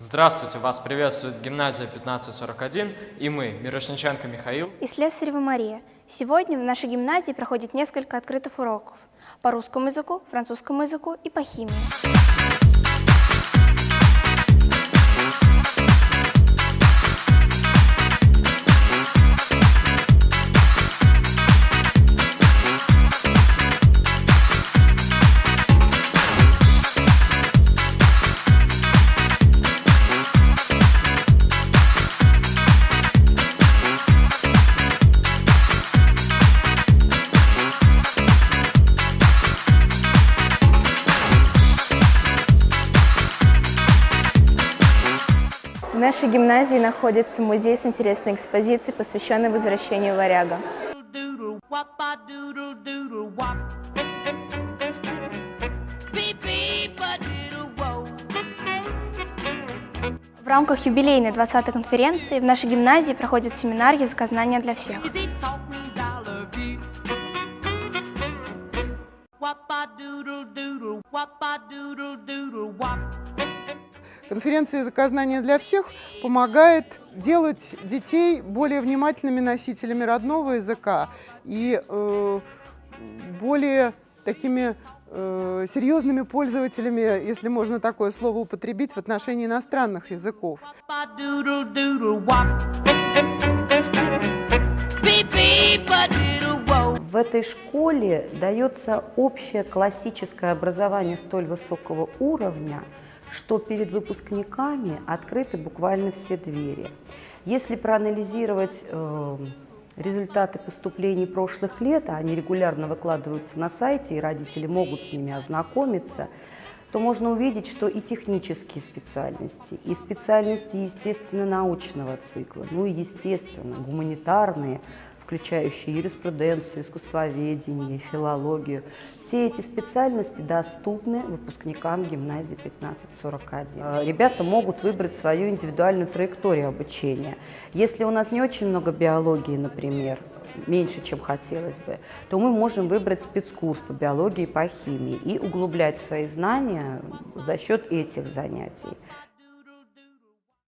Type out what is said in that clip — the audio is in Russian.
Здравствуйте, вас приветствует гимназия 1541 и мы, Мирошниченко Михаил и Слесарева Мария. Сегодня в нашей гимназии проходит несколько открытых уроков по русскому языку, французскому языку и по химии. В нашей гимназии находится музей с интересной экспозицией, посвященной возвращению варяга. В рамках юбилейной 20-й конференции в нашей гимназии проходит семинар «Языкознание для всех». Конференция «Языкознание для всех» помогает делать детей более внимательными носителями родного языка и более такими серьезными пользователями, если можно такое слово употребить, в отношении иностранных языков. В этой школе дается общее классическое образование столь высокого уровня, что перед выпускниками открыты буквально все двери. Если проанализировать результаты поступлений прошлых лет, а они регулярно выкладываются на сайте, и родители могут с ними ознакомиться, то можно увидеть, что и технические специальности, и специальности естественно-научного цикла, ну и, естественно, гуманитарные, включающие юриспруденцию, искусствоведение, филологию. Все эти специальности доступны выпускникам гимназии 1541. Ребята могут выбрать свою индивидуальную траекторию обучения. Если у нас не очень много биологии, например, меньше, чем хотелось бы, то мы можем выбрать спецкурс по биологии и по химии и углублять свои знания за счет этих занятий.